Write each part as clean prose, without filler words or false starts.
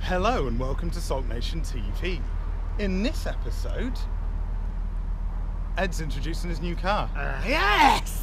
Hello and welcome to Salt Nation TV. In this episode, Ed's introducing his new car. Yes!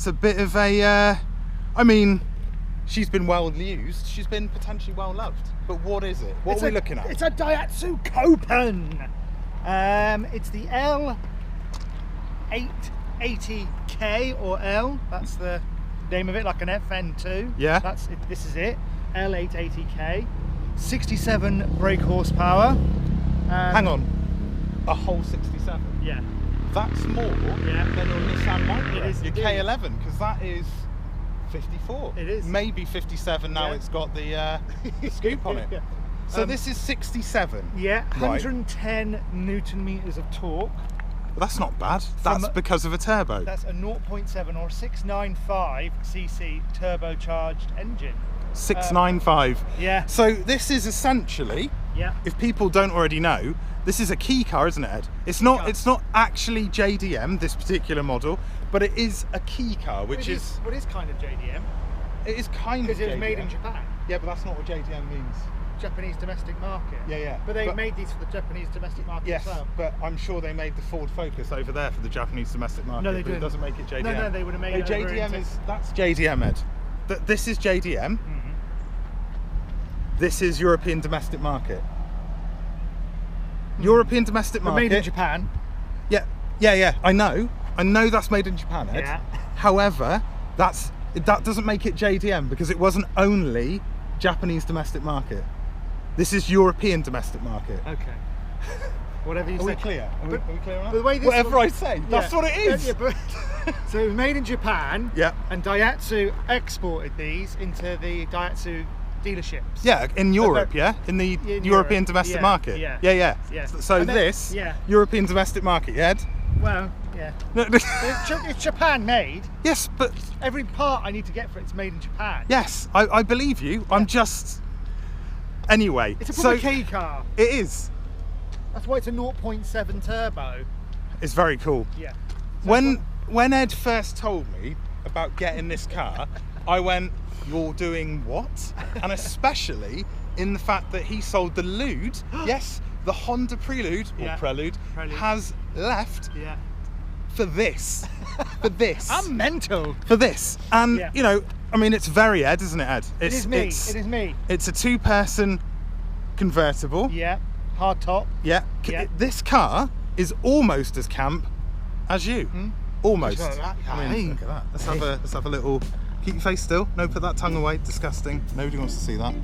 A bit of a, I mean, she's been well used, she's been potentially well loved, but what is it? What are we looking at? It's a Daihatsu Copen. It's the L880K or L, that's the name of it, like an FN2. Yeah. That's it, this is it, L880K, 67 brake horsepower. Hang on, a whole 67? Yeah. That's more than your Nissan Micra. It is your K11, because that is 54. It is. Maybe 57 now. It's got the scoop on it. Yeah. So this is 67. Yeah, right. 110 Newton meters of torque. Well, that's not bad. That's because of a turbo. That's a 0.7 or 695cc turbocharged engine. 695. Yeah. So this is essentially, if people don't already know, this is a key car, isn't it, Ed? It's not. It's not actually JDM, this particular model, but it is a key car, which is. What is kind of JDM? It is kind of. Because it was made in Japan. Yeah, but that's not what JDM means. Japanese domestic market. Yeah. But they made these for the Japanese domestic market as well. But I'm sure they made the Ford Focus over there for the Japanese domestic market. No, they but didn't. It doesn't make it JDM. No, they would have made it. JDM that's JDM, Ed. This is JDM. Mm-hmm. This is European domestic market. European domestic market. Made in Japan. Yeah. I know that's made in Japan, Ed. Yeah. However, that doesn't make it JDM because it wasn't only Japanese domestic market. This is European domestic market. Okay. Whatever you say. Are we clear? Are we clear on that? But the way this Whatever I say, that's what it is. Yeah, but, so it was made in Japan. Yeah. And Daihatsu exported these into the Daihatsu dealerships. Yeah, in Europe, in the European domestic market. Yeah. So this European domestic market, Ed? Well, yeah. It's Japan made. Yes, but every part I need to get for it's made in Japan. Yes, I believe you. I'm just anyway. It's a proper key car. It is. That's why it's a 0.7 turbo. It's very cool. Yeah. So when Ed first told me about getting this car, I went, "You're doing what?" And especially in the fact that he sold the Lude. Yes, the Honda Prelude or Prelude has left for this. For this. I'm mental. For this. And you know, I mean, it's very Ed, isn't it, Ed? It is me. It is me. It's a two-person convertible. Yeah. Hardtop. Yeah. This car is almost as camp as you. Hmm? Almost. I mean, look at that. Let's have a little. Keep your face still. No, put that tongue away. Disgusting. Nobody wants to see that.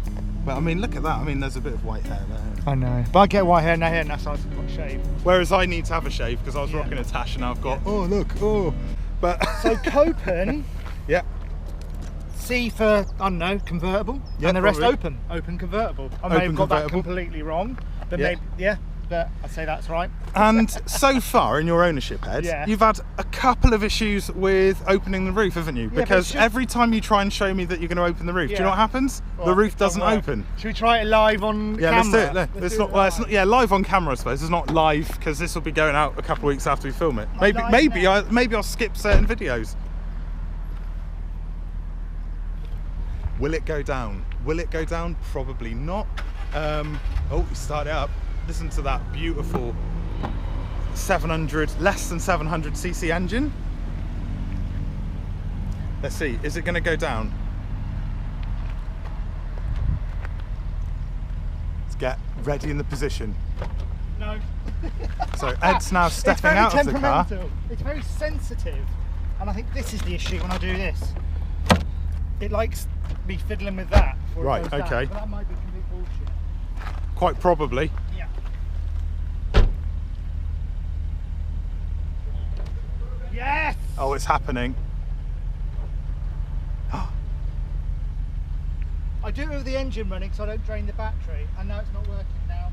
But I mean, look at that. I mean, there's a bit of white hair there. I know. But I get white hair now, so I've got a shave. Whereas I need to have a shave because I was rocking a tash and now I've got. Oh look. Oh. But so Copen. Yeah. C for, I don't know, convertible. Yeah, and the rest probably. open convertible. I may have got that completely wrong, but maybe, but I'd say that's right. And so far in your ownership, Ed, you've had a couple of issues with opening the roof, haven't you? Because every time you try and show me that you're going to open the roof, do you know what happens? Well, the roof doesn't open. Should we try it live on camera? Let's do it. It's not live on camera, I suppose. It's not live because this will be going out a couple of weeks after we film it. Maybe I'll skip certain videos. Will it go down? Will it go down? Probably not. Oh, we started up. Listen to that beautiful 700, less than 700cc engine. Let's see, is it going to go down? Let's get ready in the position. No. So Ed's now stepping out of the car. It's very sensitive, and I think this is the issue when I do this. It likes me fiddling with that. Right, okay. okay. But that might be complete bullshit. Quite probably. Yeah. Yes! Oh, it's happening. I do it with the engine running so I don't drain the battery, and now it's not working now.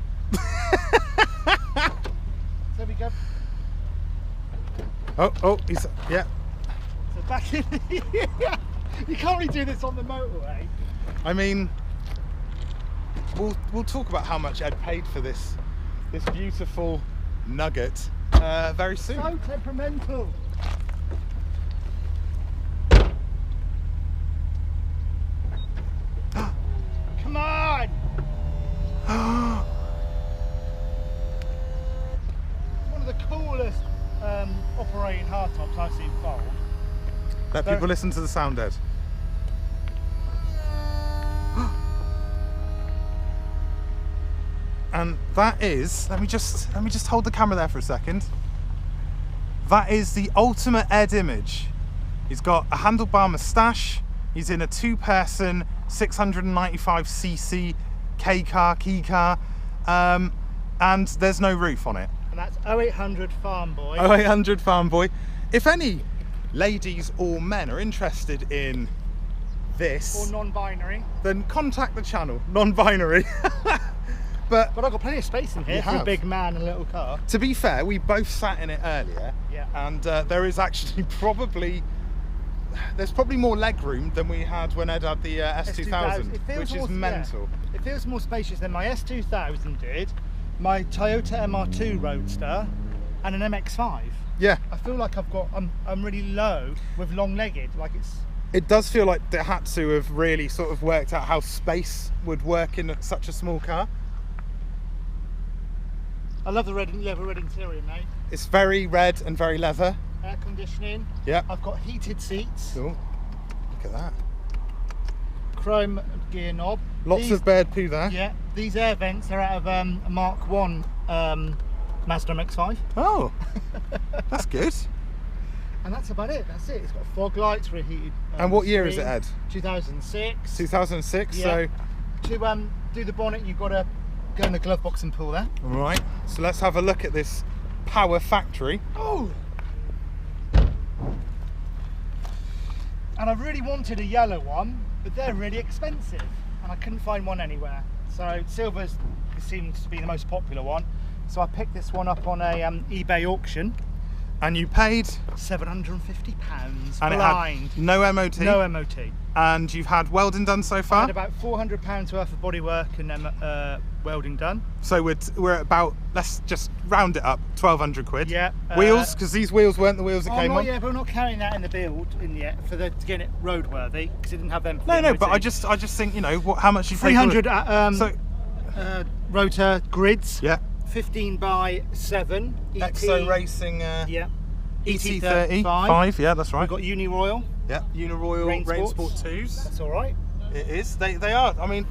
So we go. Oh, he's, yeah. So back in here. You can't really do this on the motorway. I mean, we'll talk about how much Ed paid for this beautiful nugget very soon. So temperamental. Come on! One of the coolest operating hardtops I've seen fold. Let people listen to the sound, Ed. And that is, let me just hold the camera there for a second. That is the ultimate Ed image. He's got a handlebar moustache. He's in a 2-person 695cc key car, and there's no roof on it. And that's 0800 Farm Boy. 0800 Farm Boy. If any ladies or men are interested in this, Or non-binary. then contact the channel. Non-binary. But I've got plenty of space in here for a big man and a little car. to be fair, we both sat in it earlier, Yeah. and there is actually there's probably more leg room than we had when Ed had the S2000, which is mental. Yeah, it feels more spacious than my S2000 did, my Toyota MR2 Roadster, and an MX-5. Yeah, I feel like I'm really low with long-legged, like it does feel like Daihatsu have really sort of worked out how space would work in such a small car. I love the red interior, mate. It's very red and very leather. Air conditioning. Yeah. I've got heated seats. Cool. Look at that. Chrome gear knob. Lots of bird poo there. Yeah. These air vents are out of a Mark 1 Mazda MX-5. Oh, that's good. And that's about it. That's it. It's got fog lights, reheated. And what year is it, screen. Ed? 2006. 2006. Yeah. So, To do the bonnet, you've got to go in the glove box and pull there. right. So let's have a look at this power factory. Oh. And I really wanted a yellow one, but they're really expensive, and I couldn't find one anywhere. So silver seems to be the most popular one. So I picked this one up on a eBay auction. And you paid, £750 and blind. it had no MOT. No MOT. And you've had welding done so I far. had about £400 worth of bodywork and welding done. So we're at about, let's just round it up, 1,200 quid. Yeah. Wheels, because these wheels weren't the wheels that came on. Yeah, but we're not counting that in the build in yet to get it roadworthy, because it didn't have them. For No, the but MOT. I just think, you know, how much you paid. 300 So rotor grids. yeah. 15 by 7. Exo Racing. Yeah. ET35. Yeah, that's right. We've got Uniroyal. Yeah. Uniroyal Rain Sport 2s. That's all right. It is. They are. I mean,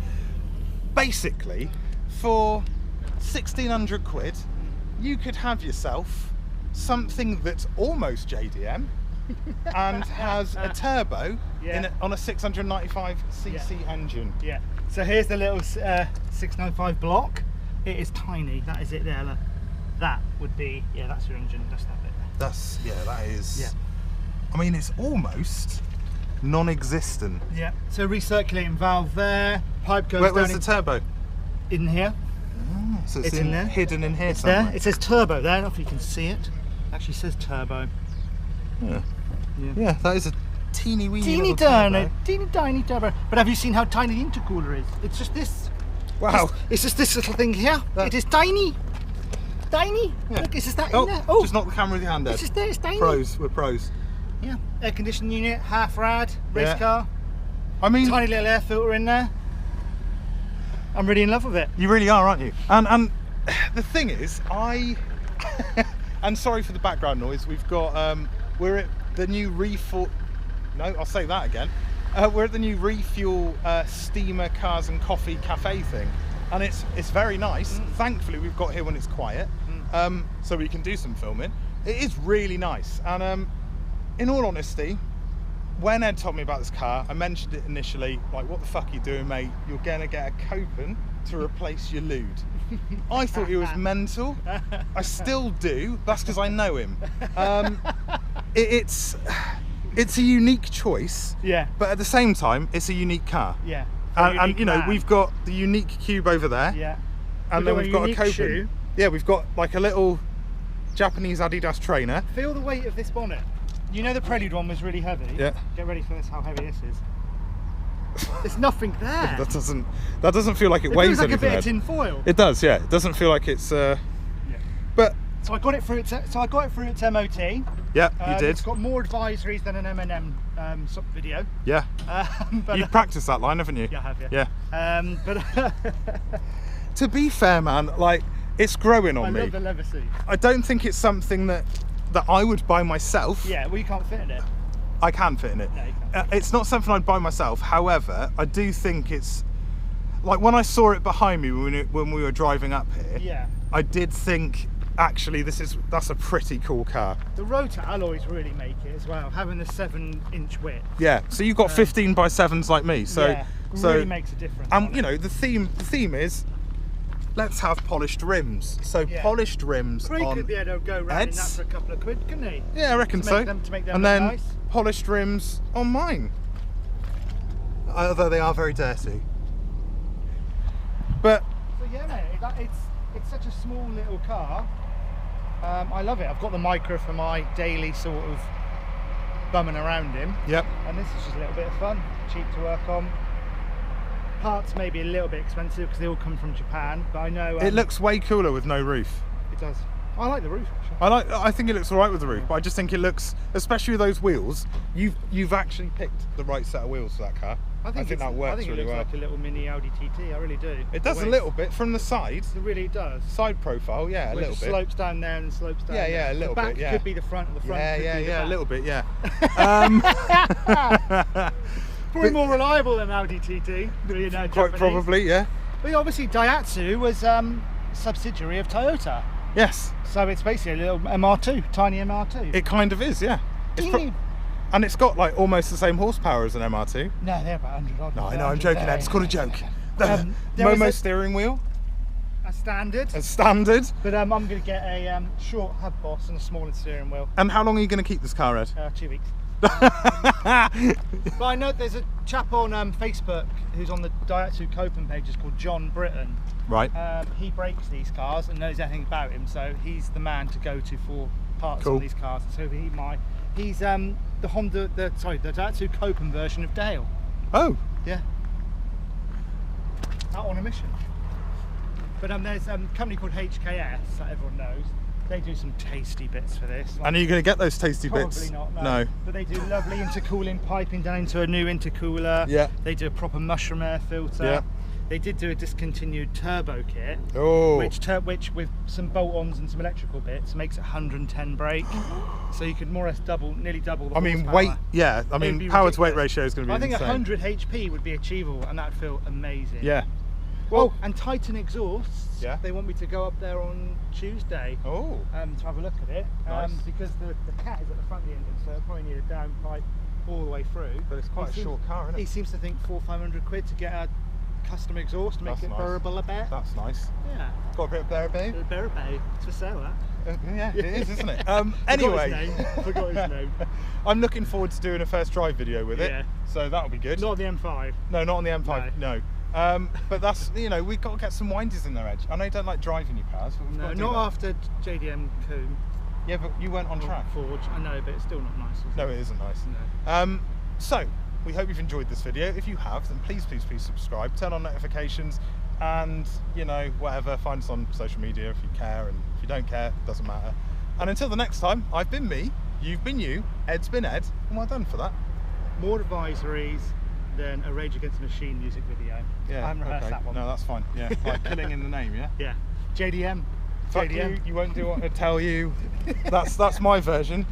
basically, for 1,600 quid, you could have yourself something that's almost JDM and has a turbo on a 695cc engine. Yeah. So here's the little 695 block. It is tiny. That is it there. Look. That would be, yeah, that's your engine. That's that bit. That is. Yeah. I mean, it's almost non-existent. Yeah. So recirculating valve there. Pipe goes Where's down the turbo? in here. Oh, so it's in there. hidden in here It's somewhere. there. It says turbo there. I don't know if you can see it. Actually says turbo. Yeah. Yeah, that is a teeny weeny Teeny little turbo. tiny turbo. But have you seen how tiny the intercooler is? It's just this. Wow. It's just this little thing here. It is tiny. Tiny. Yeah. Look, it's just that in there. Oh, just knock the camera with your hand, Ed. It's just there. It's tiny. Pros, we're pros. Yeah. Air conditioning unit, half rad, race car. I mean, tiny little air filter in there. I'm really in love with it. You really are, aren't you? And the thing is, and sorry for the background noise. We've got we're at the new refuel. No, I'll say that again. We're at the new refuel steamer cars and coffee cafe thing, and it's very nice. Thankfully, we've got here when it's quiet, so we can do some filming. It is really nice, and in all honesty, when Ed told me about this car, I mentioned it initially, like, what the fuck are you doing, mate? You're gonna get a Copen to replace your Lude. I thought he was mental. I still do. That's because I know him. It's a unique choice. Yeah. But at the same time, it's a unique car. Yeah. And you know, we've got the unique cube over there. Yeah. And then we've got a Copen. Shoe. Yeah, we've got like a little Japanese Adidas trainer. Feel the weight of this bonnet. You know the Prelude one was really heavy. Yeah. Get ready for this. How heavy this is. There's nothing there. That doesn't feel like it weighs feels like anything. a bit of tin foil. It does, yeah. It doesn't feel like it's. Yeah. But so I got it through its MOT. Yeah, you did. It's got more advisories than an M&M video. Yeah. But, You've practiced that line, haven't you? Yeah, I have. Yeah. Yeah. But to be fair, man, like, it's growing on me. I love the leather seat. I don't think it's something that I would buy myself. Yeah, well, you can't fit in it. I can fit in it. No, you can't. It's not something I'd buy myself. However, I do think it's like when I saw it behind me when we were driving up here. Yeah. I did think, actually, that's a pretty cool car. The rotor alloys really make it as well, having the 7-inch width. Yeah. So you've got 15 by 7s like me. So yeah, really makes a difference. And you know, the theme is, let's have polished rims. So yeah. Polished rims. Craig could be able to go round in that for a couple of quid, couldn't he? Yeah, I reckon so. To make them and look then nice. Polished rims on mine. Although they are very dirty. But so yeah, mate, it's such a small little car. I love it. I've got the micro for my daily sort of bumming around him. Yep. And this is just a little bit of fun, cheap to work on. Parts may be a little bit expensive because they all come from Japan, but I know it looks way cooler with no roof. It does. I like the roof. Actually. I think it looks all right with the roof, but I just think it looks, especially with those wheels, you've actually picked the right set of wheels for that car. I think that works really well. I think it looks like a little mini Audi TT. I really do. It does a little bit from the side. It really does. Side profile, yeah, a little bit. Slopes down there and slopes down. Yeah, there. a little bit. bit. The Yeah. back could be the front, and the front could be the back. A little bit. Yeah. Probably more reliable than Audi TT. Quite probably, yeah. But obviously Daihatsu was subsidiary of Toyota. Yes. So it's basically a little MR2, tiny MR2. It kind of is, yeah. And it's got like almost the same horsepower as an MR2. No, they're about 100 odd. No, I know, I'm joking, Ed. It's called a joke. Momo steering wheel. A standard. A standard. But I'm going to get a short hub boss and a smaller steering wheel. And how long are you going to keep this car, Ed? 2 weeks. But I know there's a chap on Facebook who's on the Daihatsu Copen page, is called John Britton. Right. He breaks these cars and knows everything about him, so he's the man to go to for parts on these cars. So he's the Daihatsu Copen version of Dale. Oh. Yeah. Out on a mission. But there's a company called HKS that everyone knows. They do some tasty bits for this. And are you going to get those tasty bits? Probably not, no. But they do lovely intercooling piping down into a new intercooler. Yeah. They do a proper mushroom air filter. Yeah. They did do a discontinued turbo kit, which with some bolt-ons and some electrical bits makes it 110 brake. So you could more or less nearly double the horsepower. Weight, yeah. I mean, power to weight ratio is going to be insane. I think 100 HP would be achievable, and that'd feel amazing. Yeah. Well, and Titan exhausts. Yeah. They want me to go up there on Tuesday. Oh. To have a look at it. Nice. Because the cat is at the front of the engine, so it'll probably need a downpipe all the way through. But it's quite a short car, isn't it? He seems to think 400-500 quid to get a custom exhaust to make it bearable a bit. That's nice. Yeah. Got a bit of bearable. Bearable. It's for sale, that. Yeah, it is, isn't it? Anyway. Forgot his name. I'm looking forward to doing a first drive video with it. Yeah. So that'll be good. Not on the M5. No, not on the M5. No. But that's, we've got to get some winders in there, Edge. I know you don't like driving your cars, but we've got to do not that. after JDM Coom. Yeah, but you weren't on track. Forge. I know, but it's still not nice. No, it isn't nice. No. So we hope you've enjoyed this video. If you have, then please subscribe, turn on notifications, and whatever. Find us on social media if you care, and if you don't care, it doesn't matter. And until the next time, I've been me, you've been you, Ed's been Ed, and well done for that. More advisories than a Rage Against the Machine music video. Yeah, I haven't rehearsed okay. that one. No, that's fine. Yeah, like killing in the name, yeah? Yeah. JDM. Fuck JDM. you won't do what I tell you. That's my version.